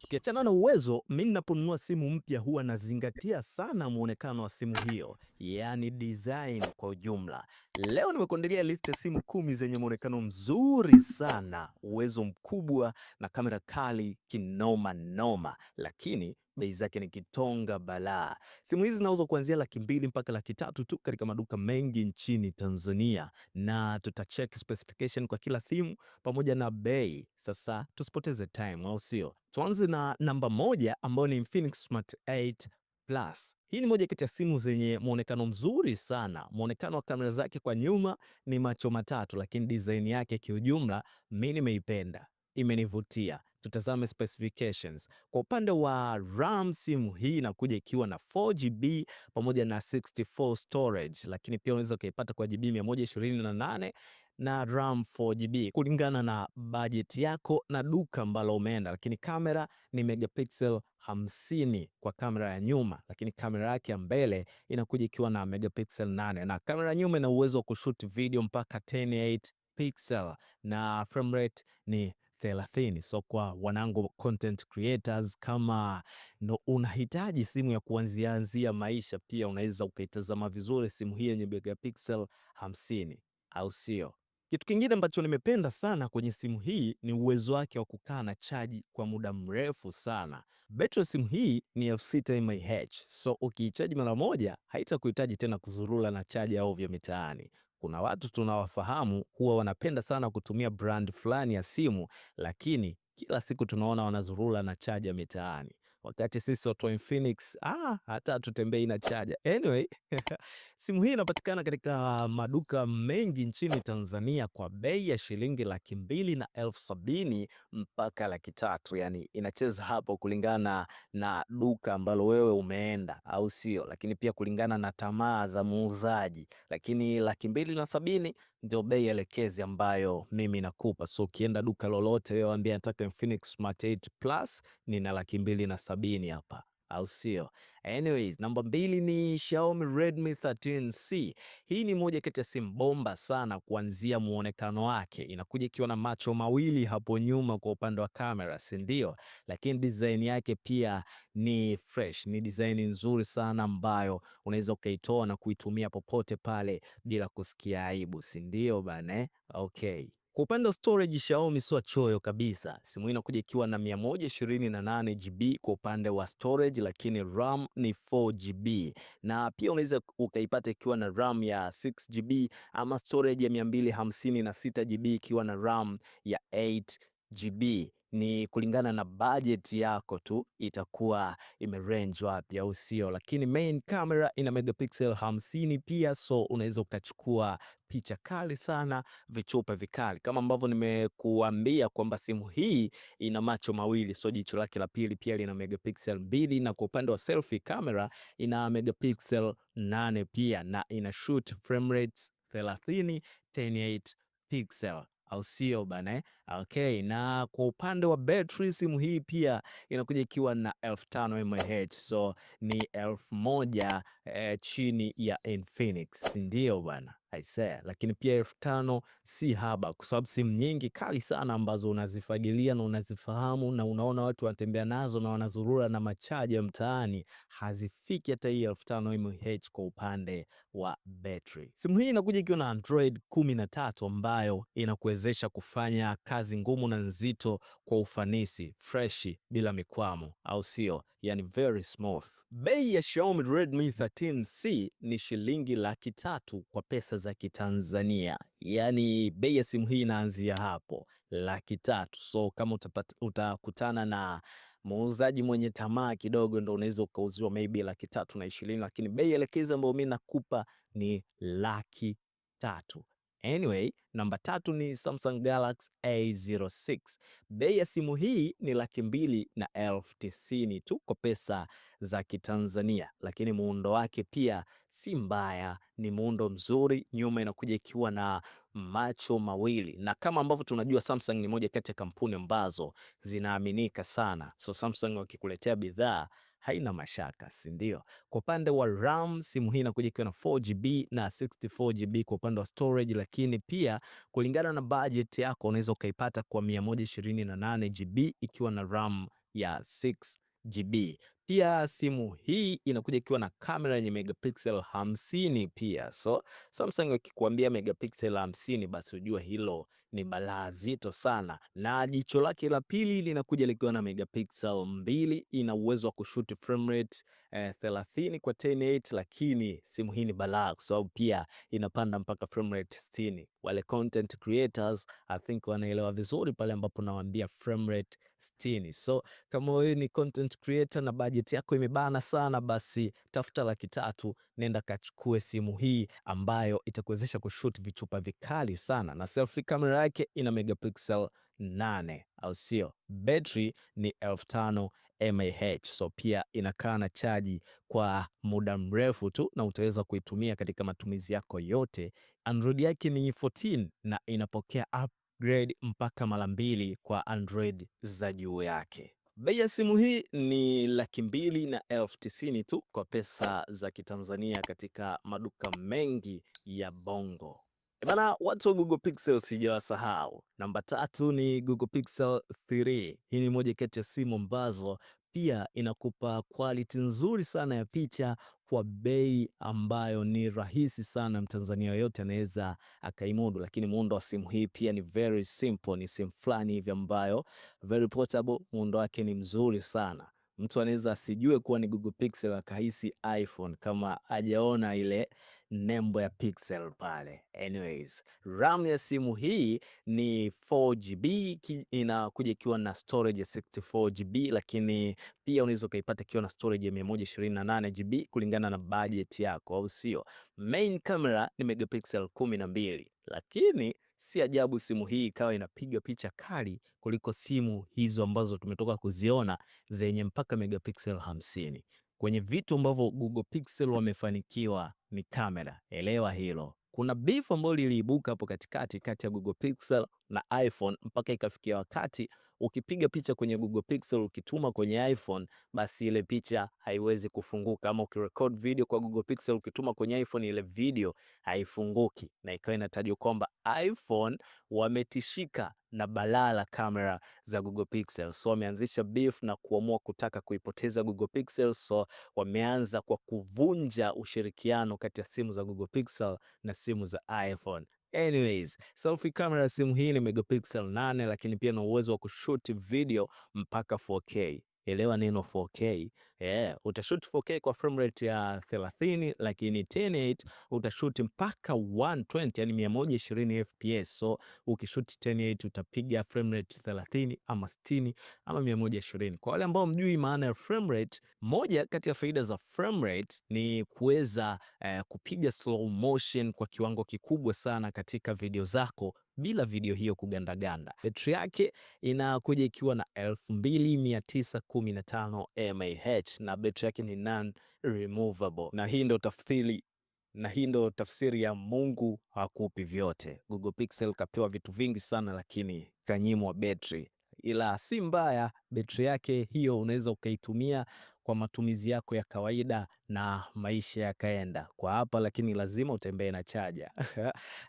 Tukiachana na uwezo, mimi ninaponunua simu mpya huwa nazingatia sana muonekano wa simu hiyo, yaani design kwa ujumla. Leo nimekuandalia list ya simu 10 zenye muonekano mzuri sana, uwezo mkubwa na kamera kali kinoma noma, lakini bei zake ni kitonga balaa. Simu hizi zinauzwa kuanzia Laki 2 mpaka Laki 3 tu katika maduka mengi nchini Tanzania, na tutacheck specification kwa kila simu pamoja na bei. Sasa tusipoteze time, au sio? Tuanze na namba moja ambayo ni Infinix Smart 8 Plus. Hii ni moja kati ya simu zenye muonekano mzuri sana. Muonekano wa kamera zake kwa nyuma ni macho matatu, lakini design yake kiujumla mimi nimeipenda, imenivutia. Tutazame specifications. Kwa upande wa RAM, simu hii inakuja ikiwa na 4GB pamoja na 64 storage, lakini pia unaweza ukaipata kwa GB 128 na RAM 4GB kulingana na budget yako na duka ambalo umeenda. Lakini kamera ni megapixel 50 kwa kamera ya nyuma, lakini kamera yake ya mbele inakuja ikiwa na megapixel 8, na kamera ya nyuma ina uwezo wa kushoot video mpaka 1080 pixel na frame rate ni 30. So kwa wanangu content creators, kama no unahitaji simu ya kuanzianzia maisha, pia unaweza ukaitazama vizuri simu hii yenye megapixel 50, au sio? Kitu kingine ambacho nimependa sana kwenye simu hii ni uwezo wake wa kukaa na chaji kwa muda mrefu sana. Betri ya simu hii ni 6000 mAh, so ukiichaji mara moja haitakuhitaji tena kuzurula na chaji au vya mitaani. Kuna watu tunawafahamu huwa wanapenda sana kutumia brand fulani ya simu, lakini kila siku tunaona wanazurula na chaji ya mitaani, wakati sisi watu wa Infinix hata hatutembei na chaja. Anyway, simu hii inapatikana katika maduka mengi nchini Tanzania kwa bei ya shilingi Laki 2 na 70,000 mpaka Laki 3. Yani inacheza hapo kulingana na duka ambalo wewe umeenda, au sio? Lakini pia kulingana na tamaa za muuzaji, lakini Laki 2 na 70 ndio bei elekezi ambayo mimi nakupa. So ukienda duka lolote wewe ambia nataka Infinix Smart 8 Plus, nina Laki 2 na 70 hapa, au sio? Anyways, namba 2 ni Xiaomi Redmi 13C. Hii ni moja kati ya simu bomba sana kuanzia muonekano wake. Inakuja ikiwa na macho mawili hapo nyuma kwa upande wa kamera, si ndio? Lakini design yake pia ni fresh, ni design nzuri sana ambayo unaweza ukaitoa na kuitumia popote pale bila kusikia aibu, si ndio bana? Okay. Kwa upande wa storage, Xiaomi sio choyo kabisa. Simu hii inakuja ikiwa na 128GB kwa upande wa storage, lakini RAM ni 4GB, na pia unaweza ukaipata ikiwa na RAM ya 6GB ama storage ya 256GB ikiwa na RAM ya 8GB. Ni kulingana na budget yako tu itakuwa imerange wapi, au sio? Lakini main camera ina megapixel 50 pia, so unaweza ukachukua picha kali sana, vichupa vikali, kama ambavyo nimekuambia kwamba simu hii ina macho mawili, so jicho lake la pili pia lina megapixel 2, na kwa upande wa selfie camera ina megapixel 8 pia, na ina shoot frame rates 30 1080 pixel, au sio bana? Okay, na kwa upande wa battery simu hii pia inakuja ikiwa na 5000 mAh, so ni 1000 chini ya Infinix, ndio bana I say. Lakini pia 5000 si haba, kwa sababu simu nyingi kali sana ambazo unazifagilia na unazifahamu na unaona watu wanatembea nazo na wanazurura na machaja mtaani hazifiki hata hii 5000 mAh kwa upande wa battery. Simu hii inakuja ikiwa na Android 13 ambayo inakuwezesha kufanya kazi ngumu na nzito kwa ufanisi fresh bila mikwamo, au sio? Yani very smooth. Bei ya Xiaomi Redmi 13C ni shilingi Laki 3 kwa pesa za Kitanzania. Yani bei ya simu hii inaanzia hapo Laki 3. So kama utakutana na muuzaji mwenye tamaa kidogo, ndo unaweza ukauziwa maybe Laki 3 na 20, lakini bei elekezi ambayo mimi nakupa ni Laki 3. Anyway, namba 3 ni Samsung Galaxy A06. Bei ya simu hii ni Laki 2 na 90,000 tu kwa pesa za Kitanzania, lakini muundo wake pia si mbaya, ni muundo mzuri. Nyuma inakuja ikiwa na macho mawili, na kama ambavyo tunajua Samsung ni moja kati ya kampuni ambazo zinaaminika sana, so Samsung wakikuletea bidhaa haina mashaka, si ndio? Kwa upande wa RAM, simu hii inakuja ikiwa na 4GB na 64GB kwa upande wa storage, lakini pia kulingana na budget yako unaweza ukaipata kwa 128GB ikiwa na RAM ya 6 GB. Pia simu hii inakuja ikiwa na kamera yenye megapixel 50 pia. So Samsung akikwambia megapixel 50, basi ujua hilo ni balaa zito sana. Na jicho lake la pili linakuja likiwa na megapixel 2, ina uwezo wa kushoot frame rate 30 kwa 1080, lakini simu hii ni balaa kwa sababu pia inapanda mpaka frame rate 60. Wale content creators I think wanaelewa vizuri pale ambapo nawaambia frame rate 60. So kama wewe ni content creator na budget yako imebana sana, basi tafuta laki 3, nenda kachukue simu hii ambayo itakuwezesha kushoot vichupa vikali sana, na selfie camera yake ina megapixel 8, au sio? Battery ni 5000 mAh, so pia inakaa na chaji kwa muda mrefu tu na utaweza kuitumia katika matumizi yako yote. Android yake ni 14 na inapokea upgrade mpaka mara 2 kwa Android za juu yake. Bei ya simu hii ni laki 2 na elfu 90 tu kwa pesa za Kitanzania katika maduka mengi ya Bongo. Bana, watu wa Google Pixel sijawasahau. Namba 3 ni Google Pixel 3. Hii ni moja kati ya simu ambazo pia inakupa quality nzuri sana ya picha kwa bei ambayo ni rahisi sana, Mtanzania yoyote anaweza akaimudu. Lakini muundo wa simu hii pia ni very simple, ni simu fulani hivi ambayo very portable, muundo wake ni mzuri sana. Mtu anaweza asijue kuwa ni Google Pixel akahisi iPhone kama hajaona ile nembo ya Pixel pale. Anyways, RAM ya simu hii ni 4GB, inakuja ikiwa na storage ya 64GB, lakini pia unaweza ukaipata ikiwa na storage ya 128GB kulingana na budget yako, au sio? Main camera ni megapixel 12, lakini si ajabu simu hii ikawa inapiga picha kali kuliko simu hizo ambazo tumetoka kuziona zenye mpaka megapixel 50. Kwenye vitu ambavyo Google Pixel wamefanikiwa ni kamera, elewa hilo. Kuna beef ambayo liliibuka hapo katikati kati ya Google Pixel na iPhone mpaka ikafikia wakati ukipiga picha kwenye Google Pixel ukituma kwenye iPhone, basi ile picha haiwezi kufunguka, ama ukirecord video kwa Google Pixel ukituma kwenye iPhone, ile video haifunguki, na ikawa inatajwa kwamba iPhone wametishika na balaa la kamera za Google Pixel. So wameanzisha beef na kuamua kutaka kuipoteza Google Pixel. So wameanza kwa kuvunja ushirikiano kati ya simu za Google Pixel na simu za iPhone. Anyways, selfie camera ya simu hii ni megapixel 8, lakini pia na uwezo wa kushoot video mpaka 4K. Elewa neno 4K. Utashoot 4K kwa frame rate ya 30, lakini 1080 utashoot mpaka 120, yani 120 fps. So ukishoot 1080 utapiga frame rate 30 ama 60 ama 120. Kwa wale ambao mjui maana ya frame rate, moja kati ya faida za frame rate ni kuweza kupiga slow motion kwa kiwango kikubwa sana katika video zako bila video hiyo kugandaganda. Betri yake inakuja ikiwa na 2915 mAh na betri yake ni non removable, na hii ndo tafsiri ya Mungu hakupi vyote. Google Pixel kapewa vitu vingi sana, lakini kanyimwa betri, ila si mbaya. Betri yake hiyo unaweza ukaitumia kwa matumizi yako ya kawaida na maisha yakaenda kwa hapa, lakini lazima utembee na chaja.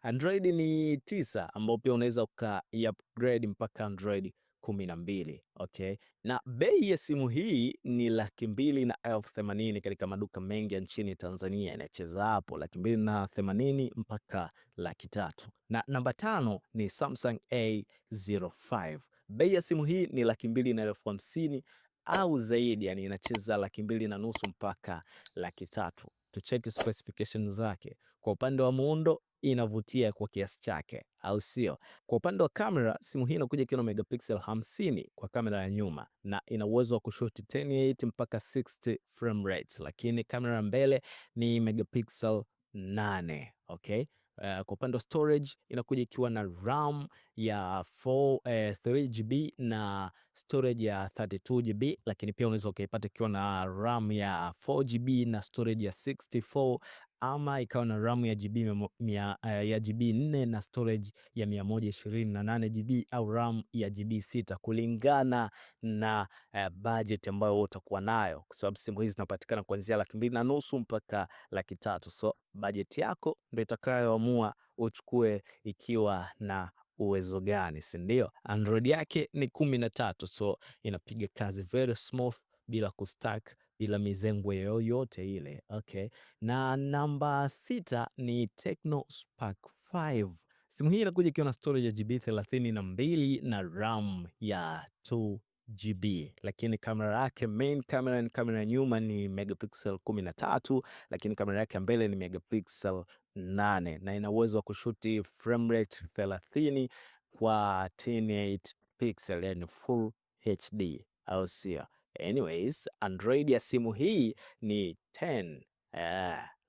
Android ni 9, ambao pia unaweza uka-upgrade mpaka Android 12. Okay, na bei ya simu hii ni laki 2 na elfu 80 katika maduka mengi ya nchini Tanzania, inacheza hapo laki 2 na 80 mpaka laki 3. Na namba 5 ni Samsung A05. Bei ya simu hii ni laki 2 na elfu 50 au zaidi, yani inacheza laki 2 na nusu mpaka laki 3. Tucheki specifications zake. Kwa upande wa muundo inavutia kwa kiasi chake, au sio? Kwa upande wa kamera, simu hii inakuja ikiwa na megapixel 50 kwa kamera ya nyuma na ina uwezo wa kushuti 1080 mpaka 60 frame rates, lakini kamera mbele ni megapixel 8. Okay? Kwa upande wa storage inakuja ikiwa na RAM ya 3GB na storage ya 32GB, lakini pia unaweza ukaipata ikiwa na RAM ya 4GB na storage ya 64, ama ikawa na RAM ya GB 4 na storage ya 128GB, au RAM ya GB 6 kulingana na budget ambayo utakuwa nayo, kwa sababu simu hizi zinapatikana kuanzia laki 2 na nusu mpaka laki 3. So budget yako ndio itakayoamua uchukue ikiwa na uwezo gani, si ndio? Android yake ni 13, so inapiga kazi very smooth bila kustack, bila mizengwe yoyote ile. Okay, na namba 6 ni Tecno Spark 5. Simu hii inakuja ikiwa na storage ya GB 32 na RAM ya 2GB, lakini kamera yake, main camera ni kamera ya nyuma ni megapixel 13, lakini kamera yake mbele ni megapixel 8 na ina uwezo wa kushuti frame rate 30 kwa 1080 pixel, yani full HD, au sio? Anyways, Android ya simu hii ni 10,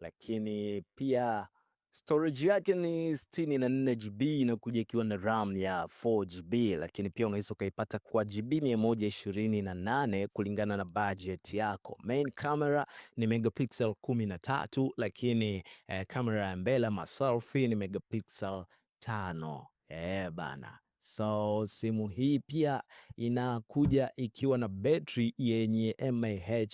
lakini pia storage yake ni 64GB, inakuja ikiwa na RAM ya 4GB, lakini pia unaweza ukaipata kwa GB 128 kulingana na budget yako. Main camera ni megapixel 13, lakini kamera ya mbele ma selfie ni megapixel 5. Bana. So simu hii pia inakuja ikiwa na betri yenye mAh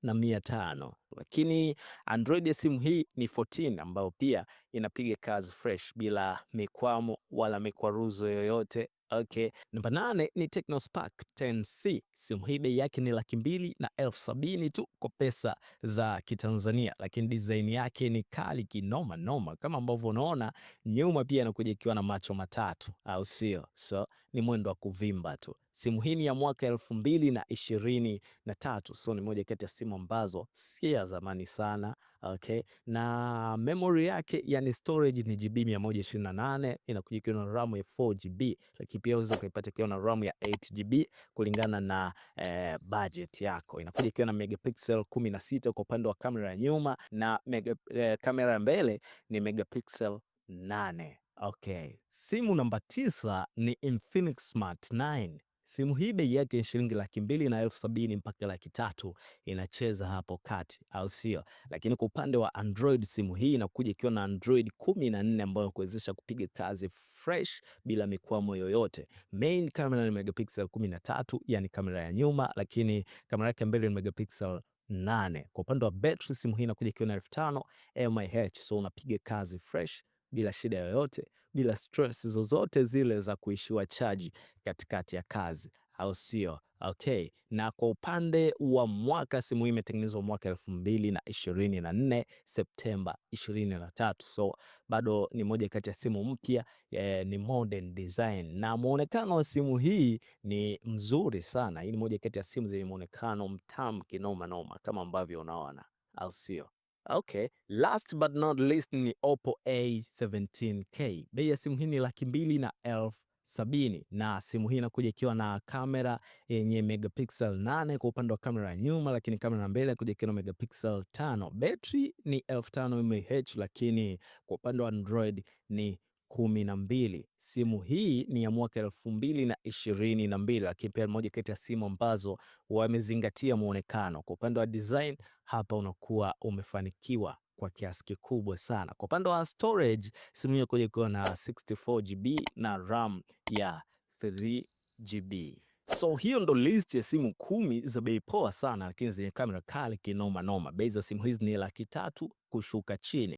5500, lakini Android ya simu hii ni 14 ambayo pia inapiga kazi fresh bila mikwamo wala mikwaruzo yoyote. Okay. Namba 8 ni Tecno Spark 10C. Simu hii bei yake ni 2,70,000 tu kwa pesa za Kitanzania, lakini design yake ni kali kinoma noma, kama ambavyo unaona nyuma pia inakuja ikiwa na macho matatu, au sio? So ni mwendo wa kuvimba tu. Simu hii ni ya mwaka 2023, so ni moja kati ya simu ambazo si ya zamani sana. Okay, na memory yake yani storage ni GB 128, inakuja ikiwa na RAM ya 4GB, lakini pia unaweza kuipata ikiwa na RAM ya 8GB kulingana na budget yako. Inakuja ikiwa na megapixel 16 kwa upande wa kamera ya nyuma na kamera ya mbele ni megapixel 8. Okay, simu namba 9 ni Infinix Smart 9. Simu hii bei yake shilingi 2,270,000 mpaka 3,00,000, inacheza hapo kati, au sio? Lakini kwa upande wa Android, simu hii inakuja ikiwa na Android 14 ambayo kuwezesha kupiga kazi fresh bila mikwamo yoyote. Main camera ni megapixel 13, yani kamera ya nyuma, lakini kamera yake mbele ni megapixel 8. Kwa upande wa battery, simu hii inakuja ikiwa na 5000 mAh, so unapiga kazi fresh bila shida yoyote, bila stress zozote zile za kuishiwa chaji katikati ya kazi, au sio? Okay, na kwa upande wa mwaka, simu hii imetengenezwa mwaka 2024 Septemba 23, so bado ni moja kati ya simu mpya, ni modern design na muonekano wa simu hii ni mzuri sana. Hii ni moja kati ya simu zenye muonekano mtamu kinoma noma kama ambavyo unaona, au sio? Okay, last but not least ni Oppo A17K. Bei ya simu hii ni 2,270,000 na simu hii inakuja ikiwa na kamera yenye megapixel 8 kwa upande wa kamera ya nyuma, lakini kamera ya mbele inakuja ikiwa na megapixel 5. Battery ni 5000 mAh, lakini kwa upande wa Android ni 12. Simu hii ni ya mwaka 2022, lakini pia moja kati ya simu ambazo wamezingatia muonekano. Kwa upande wa design hapa unakuwa umefanikiwa kwa kiasi kikubwa sana. Kwa upande wa storage, simu hii inakuja ikiwa na 64GB na RAM ya 3GB. So hiyo ndo list ya simu 10 za bei poa sana, lakini zenye kamera kali kinoma noma. Bei za simu hizi ni 300,000 kushuka chini.